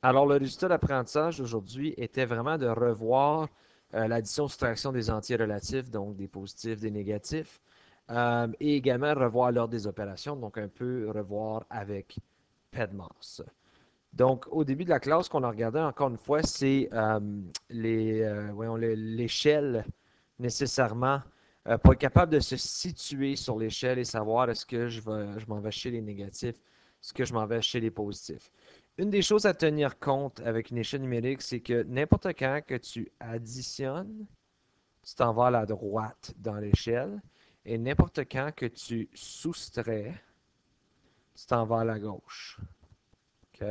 Alors, le résultat d'apprentissage d'aujourd'hui était vraiment de revoir l'addition-soustraction des entiers relatifs, donc des positifs, des négatifs, et également revoir l'ordre des opérations, donc un peu revoir avec PEDMAS. Donc, au début de la classe, qu'on a regardé encore une fois, c'est l'échelle nécessairement, pour être capable de se situer sur l'échelle et savoir est-ce que je m'en vais chez les négatifs, est-ce que je m'en vais chez les positifs. Une des choses à tenir compte avec une échelle numérique, c'est que n'importe quand que tu additionnes, tu t'en vas à la droite dans l'échelle, et n'importe quand que tu soustrais, tu t'en vas à la gauche. OK?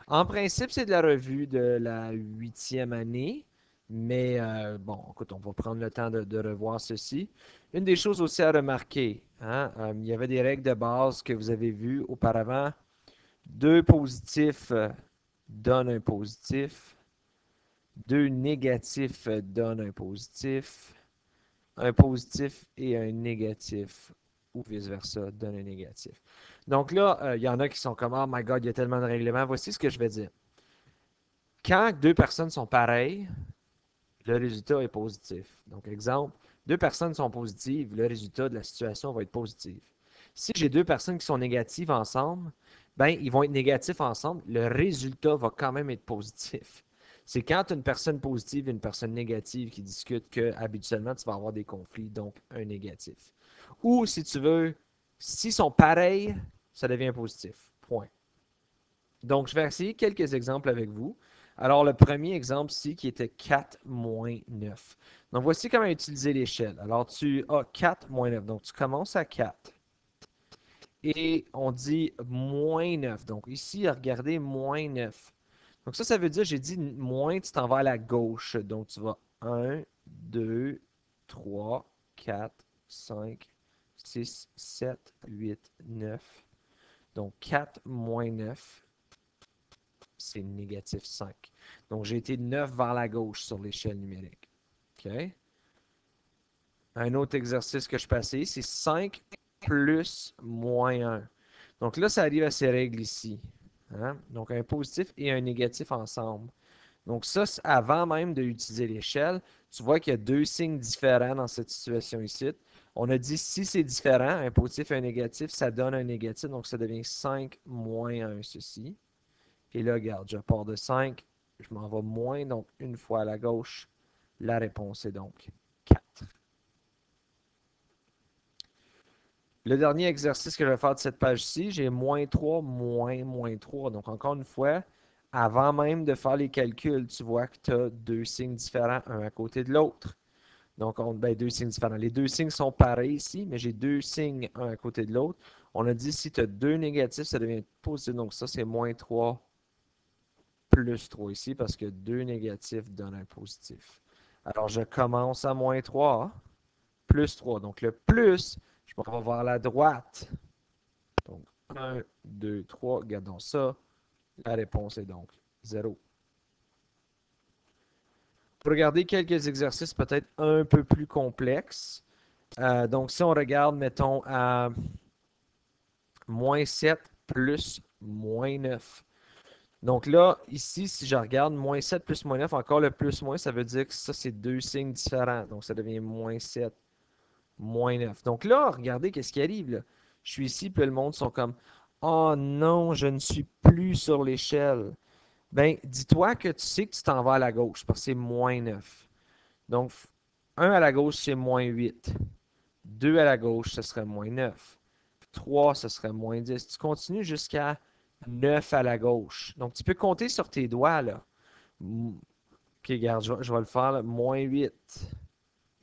En principe, c'est de la revue de la 8e année, mais bon, écoute, on va prendre le temps de revoir ceci. Une des choses aussi à remarquer, hein, il y avait des règles de base que vous avez vues auparavant. Deux positifs donnent un positif, deux négatifs donnent un positif et un négatif, ou vice-versa, donnent un négatif. Donc là, il y en a qui sont comme, oh my God, il y a tellement de règlements. Voici ce que je vais dire. Quand deux personnes sont pareilles, le résultat est positif. Donc, exemple, deux personnes sont positives, le résultat de la situation va être positif. Si j'ai deux personnes qui sont négatives ensemble, ben, ils vont être négatifs ensemble, le résultat va quand même être positif. C'est quand tu as une personne positive et une personne négative qui discutent que habituellement tu vas avoir des conflits, donc un négatif. Ou si tu veux, s'ils sont pareils, ça devient positif. Point. Donc, je vais essayer quelques exemples avec vous. Alors, le premier exemple ici qui était 4 moins 9. Donc, voici comment utiliser l'échelle. Alors, tu as 4 moins 9. Donc, tu commences à 4. Et on dit moins 9. Donc, ici, regardez, moins 9. Donc, ça veut dire, j'ai dit moins, tu t'en vas à la gauche. Donc, tu vas 1, 2, 3, 4, 5, 6, 7, 8, 9. Donc, 4 moins 9, c'est négatif 5. Donc, j'ai été 9 vers la gauche sur l'échelle numérique. OK? Un autre exercice que je passais, c'est 5 plus moins 1. Donc là, ça arrive à ces règles ici. Hein? Donc, un positif et un négatif ensemble. Donc ça, avant même d'utiliser l'échelle, tu vois qu'il y a deux signes différents dans cette situation ici. On a dit si c'est différent, un positif et un négatif, ça donne un négatif, donc ça devient 5 moins 1, ceci. Et là, regarde, je pars de 5, je m'en vais moins, donc une fois à la gauche. La réponse est donc 4. Le dernier exercice que je vais faire de cette page-ci, j'ai moins 3, moins 3. Donc, encore une fois, avant même de faire les calculs, tu vois que tu as deux signes différents, un à côté de l'autre. Donc, deux signes différents. Les deux signes sont pareils ici, mais j'ai deux signes, un à côté de l'autre. On a dit si tu as deux négatifs, ça devient positif. Donc, ça, c'est moins 3 plus 3 ici parce que 2 négatifs donnent un positif. Alors, je commence à moins 3, plus 3. Donc, le plus, je m'en vais vers la droite. Donc, 1, 2, 3, gardons ça. La réponse est donc 0. Pour regarder quelques exercices peut-être un peu plus complexes. Donc, si on regarde, mettons, à moins 7 plus moins 9. Donc là, ici, si je regarde moins 7 plus moins 9, encore le plus moins, ça veut dire que ça, c'est deux signes différents. Donc, ça devient moins 7, moins 9. Donc là, regardez qu'est-ce qui arrive, là. Je suis ici, puis le monde sont comme, oh non, je ne suis plus sur l'échelle. Ben, dis-toi que tu sais que tu t'en vas à la gauche, parce que c'est moins 9. Donc, 1 à la gauche, c'est moins 8. 2 à la gauche, ce serait moins 9. 3, ce serait moins 10. Tu continues jusqu'à 9 à la gauche. Donc, tu peux compter sur tes doigts, là. Ok, regarde, je vais le faire, là. Moins 8,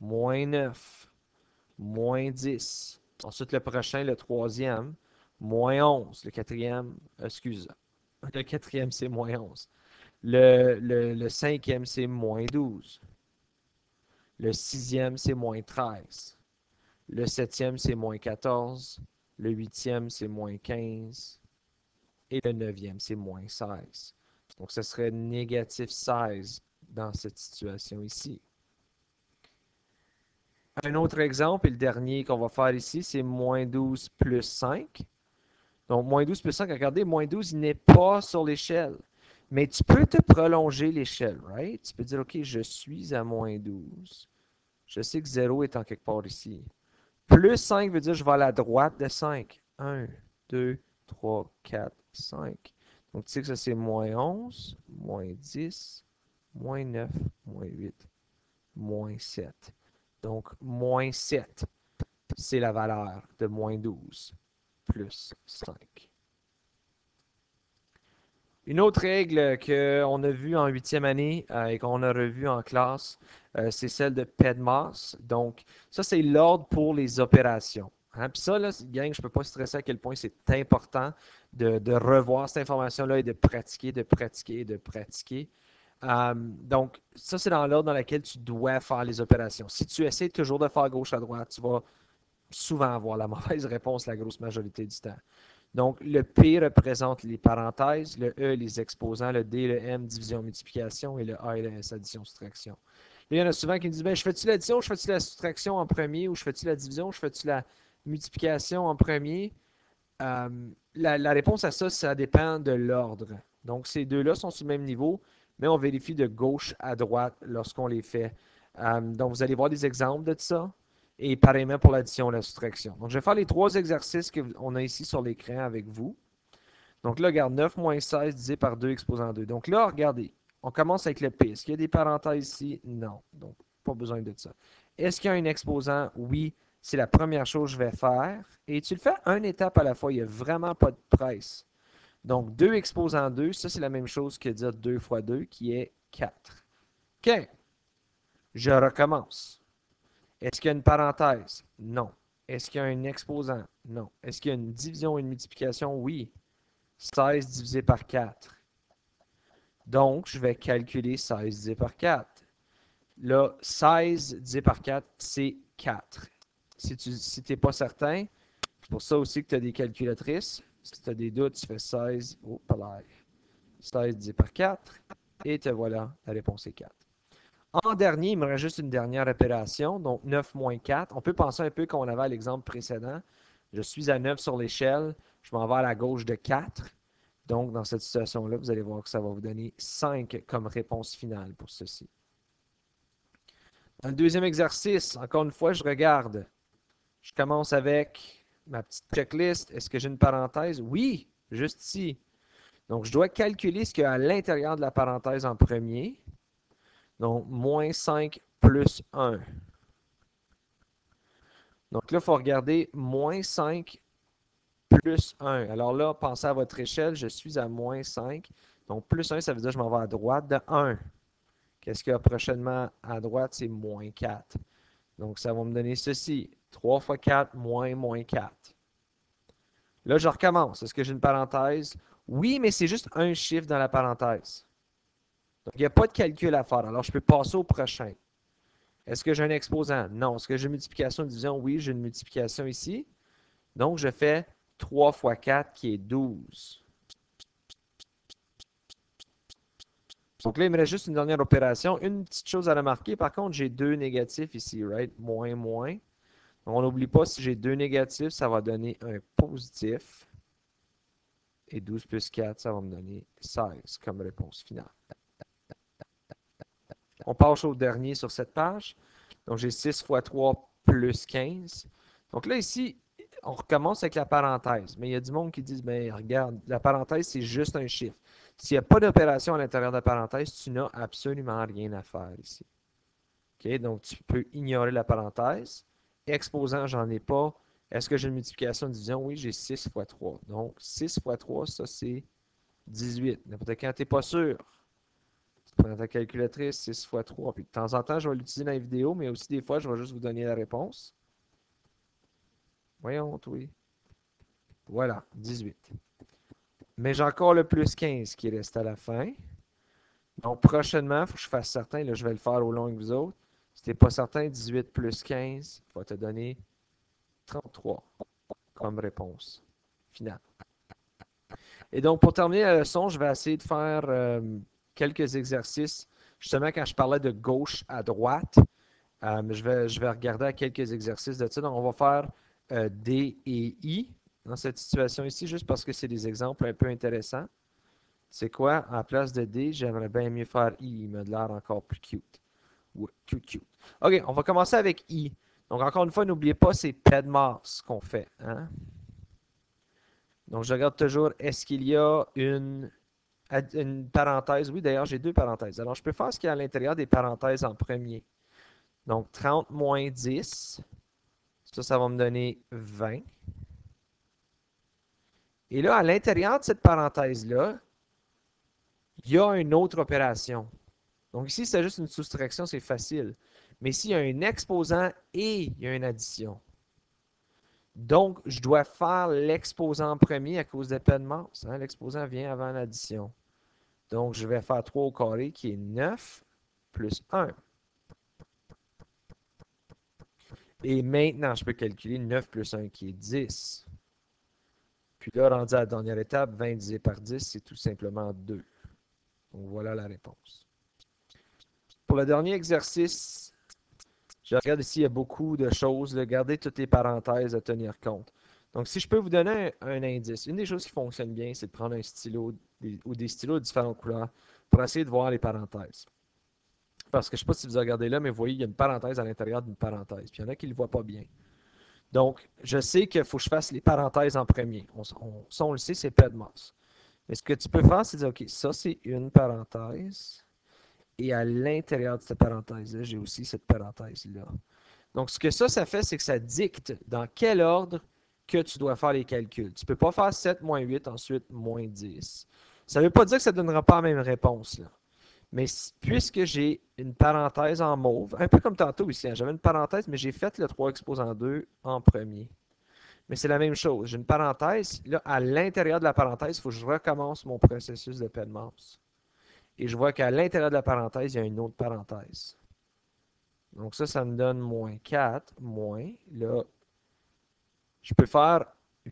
moins 9, moins 10. Ensuite, le prochain, le troisième, moins 11. Le quatrième, excuse, le quatrième, c'est moins 11. Le cinquième, c'est moins 12. Le sixième, c'est moins 13. Le septième, c'est moins 14. Le huitième, c'est moins 15. Et le neuvième, c'est moins 16. Donc, ce serait négatif 16 dans cette situation ici. Un autre exemple, et le dernier qu'on va faire ici, c'est moins 12 plus 5. Donc, moins 12 plus 5, regardez, moins 12, il n'est pas sur l'échelle. Mais tu peux te prolonger l'échelle, right? Tu peux dire, OK, je suis à moins 12. Je sais que 0 est en quelque part ici. Plus 5 veut dire que je vais à la droite de 5. 1, 2, 3, 4, 5. Donc, tu sais que ça, c'est moins 11, moins 10, moins 9, moins 8, moins 7. Donc, moins 7, c'est la valeur de moins 12, plus 5. Une autre règle qu'on a vue en huitième année et qu'on a revue en classe, c'est celle de PEDMAS. Donc, ça, c'est l'ordre pour les opérations. Hein? Puis ça, là, gang, je ne peux pas stresser à quel point c'est important de revoir cette information-là et de pratiquer, de pratiquer, de pratiquer. Donc, ça, c'est dans l'ordre dans lequel tu dois faire les opérations. Si tu essaies toujours de faire gauche à droite, tu vas souvent avoir la mauvaise réponse la grosse majorité du temps. Donc, le P représente les parenthèses, le E, les exposants, le D, le M, division, multiplication, et le A et le S, addition, soustraction. Il y en a souvent qui me disent, ben, je fais-tu l'addition, je fais-tu la soustraction en premier, ou je fais-tu la division, je fais-tu la multiplication en premier? La réponse à ça, ça dépend de l'ordre. Donc, ces deux-là sont sur le même niveau, mais on vérifie de gauche à droite lorsqu'on les fait. Donc, vous allez voir des exemples de ça. Et pareillement pour l'addition et la soustraction. Donc, je vais faire les trois exercices qu'on a ici sur l'écran avec vous. Donc là, regarde, 9 moins 16 divisé par 2 exposant 2. Donc là, regardez, on commence avec le P. Est-ce qu'il y a des parenthèses ici? Non. Donc, pas besoin de ça. Est-ce qu'il y a un exposant? Oui. C'est la première chose que je vais faire. Et tu le fais une étape à la fois. Il n'y a vraiment pas de presse. Donc, 2 exposant 2, ça, c'est la même chose que dire 2 fois 2, qui est 4. OK. Je recommence. Est-ce qu'il y a une parenthèse? Non. Est-ce qu'il y a un exposant? Non. Est-ce qu'il y a une division et une multiplication? Oui. 16 divisé par 4. Donc, je vais calculer 16 divisé par 4. Là, 16 divisé par 4, c'est 4. Si tu n'es pas certain, c'est pour ça aussi que tu as des calculatrices. Si tu as des doutes, tu fais 16. Oh, 16 divisé par 4. Et te voilà, la réponse est 4. En dernier, il me reste juste une dernière opération, donc 9 moins 4. On peut penser un peu comme on avait à l'exemple précédent. Je suis à 9 sur l'échelle, je m'en vais à la gauche de 4. Donc, dans cette situation-là, vous allez voir que ça va vous donner 5 comme réponse finale pour ceci. Dans le deuxième exercice, encore une fois, je regarde. Je commence avec ma petite checklist. Est-ce que j'ai une parenthèse? Oui, juste ici. Donc, je dois calculer ce qu'il y a à l'intérieur de la parenthèse en premier. Donc, moins 5 plus 1. Donc là, il faut regarder moins 5 plus 1. Alors là, pensez à votre échelle, je suis à moins 5. Donc, plus 1, ça veut dire que je m'en vais à droite de 1. Qu'est-ce qu'il y a prochainement à droite? C'est moins 4. Donc, ça va me donner ceci. 3 fois 4, moins 4. Là, je recommence. Est-ce que j'ai une parenthèse? Oui, mais c'est juste un chiffre dans la parenthèse. Donc, il n'y a pas de calcul à faire. Alors, je peux passer au prochain. Est-ce que j'ai un exposant? Non. Est-ce que j'ai une multiplication, division? Oui, j'ai une multiplication ici. Donc, je fais 3 fois 4 qui est 12. Donc là, il me reste juste une dernière opération. Une petite chose à remarquer, par contre, j'ai deux négatifs ici, right? Moins, moins. Donc, on n'oublie pas, si j'ai deux négatifs, ça va donner un positif. Et 12 plus 4, ça va me donner 16 comme réponse finale. On passe au dernier sur cette page. Donc, j'ai 6 fois 3 plus 15. Donc là, ici, on recommence avec la parenthèse. Mais il y a du monde qui dit, ben, regarde, la parenthèse, c'est juste un chiffre. S'il n'y a pas d'opération à l'intérieur de la parenthèse, tu n'as absolument rien à faire ici. OK? Donc, tu peux ignorer la parenthèse. Exposant, j'en ai pas. Est-ce que j'ai une multiplication de division? Oui, j'ai 6 fois 3. Donc, 6 fois 3, ça, c'est 18. N'importe quand tu n'es pas sûr. Tu prends ta calculatrice, 6 fois 3. Puis de temps en temps, je vais l'utiliser dans les vidéos, mais aussi des fois, je vais juste vous donner la réponse. Voyons, oui. Voilà, 18. Mais j'ai encore le plus 15 qui reste à la fin. Donc, prochainement, il faut que je fasse certain. Là, je vais le faire au long avec vous autres. Si tu n'es pas certain, 18 plus 15 va te donner 33 comme réponse finale. Et donc, pour terminer la leçon, je vais essayer de faire quelques exercices. Justement, quand je parlais de gauche à droite, je vais regarder à quelques exercices de ça. Donc, on va faire D et I dans cette situation ici, juste parce que c'est des exemples un peu intéressants. C'est quoi? En place de D, j'aimerais bien mieux faire I. Il m'a l'air encore plus cute. Ouais, cute. OK, on va commencer avec I. Donc, encore une fois, n'oubliez pas, c'est PEDMAS qu'on fait. Hein? Donc, je regarde toujours, est-ce qu'il y a une parenthèse? Oui, d'ailleurs, j'ai deux parenthèses. Alors, je peux faire ce qu'il y a à l'intérieur des parenthèses en premier. Donc, 30 moins 10. Ça va me donner 20. Et là, à l'intérieur de cette parenthèse-là, il y a une autre opération. Donc ici, c'est juste une soustraction, c'est facile. Mais ici, il y a un exposant et il y a une addition. Donc, je dois faire l'exposant en premier à cause des peines masse. Hein? L'exposant vient avant l'addition. Donc, je vais faire 3 au carré qui est 9 plus 1. Et maintenant, je peux calculer 9 plus 1 qui est 10. Puis là, rendu à la dernière étape, 20 divisé par 10, c'est tout simplement 2. Donc, voilà la réponse. Pour le dernier exercice, je regarde ici, il y a beaucoup de choses. Gardez toutes les parenthèses à tenir compte. Donc, si je peux vous donner un indice, une des choses qui fonctionne bien, c'est de prendre un stylo ou des stylos de différentes couleurs pour essayer de voir les parenthèses. Parce que je ne sais pas si vous regardez là, mais vous voyez, il y a une parenthèse à l'intérieur d'une parenthèse. Puis il y en a qui ne le voient pas bien. Donc, je sais qu'il faut que je fasse les parenthèses en premier. Ça, on le sait, c'est PEDMAS. Mais ce que tu peux faire, c'est dire, OK, ça, c'est une parenthèse. Et à l'intérieur de cette parenthèse-là, j'ai aussi cette parenthèse-là. Donc, ce que ça fait, c'est que ça dicte dans quel ordre que tu dois faire les calculs. Tu ne peux pas faire 7 moins 8, ensuite moins 10. Ça ne veut pas dire que ça ne donnera pas la même réponse, là. Mais puisque j'ai une parenthèse en mauve, un peu comme tantôt ici, hein, j'avais une parenthèse, mais j'ai fait le 3 exposant 2 en premier. Mais c'est la même chose. J'ai une parenthèse. Là, à l'intérieur de la parenthèse, il faut que je recommence mon processus de PEDMAS. Et je vois qu'à l'intérieur de la parenthèse, il y a une autre parenthèse. Donc ça me donne moins 4, moins. Là, je peux faire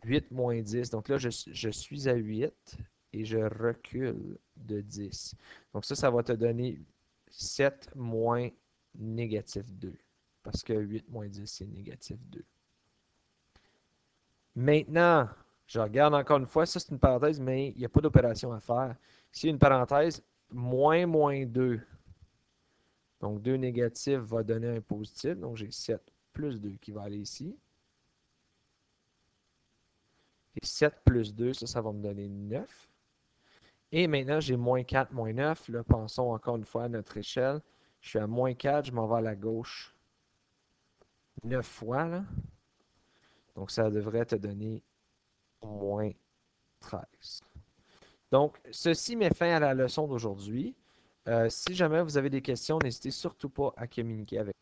8 moins 10. Donc là, je suis à 8 et je recule de 10. Donc ça va te donner 7 moins négatif 2. Parce que 8 moins 10, c'est négatif 2. Maintenant, je regarde encore une fois, ça c'est une parenthèse, mais il n'y a pas d'opération à faire. Ici, une parenthèse, moins 2. Donc 2 négatif va donner un positif. Donc j'ai 7 plus 2 qui va aller ici. Et 7 plus 2, ça va me donner 9. Et maintenant, j'ai moins 4, moins 9. Là, pensons encore une fois à notre échelle. Je suis à moins 4, je m'en vais à la gauche 9 fois. Là. Donc, ça devrait te donner moins 13. Donc, ceci met fin à la leçon d'aujourd'hui. Si jamais vous avez des questions, n'hésitez surtout pas à communiquer avec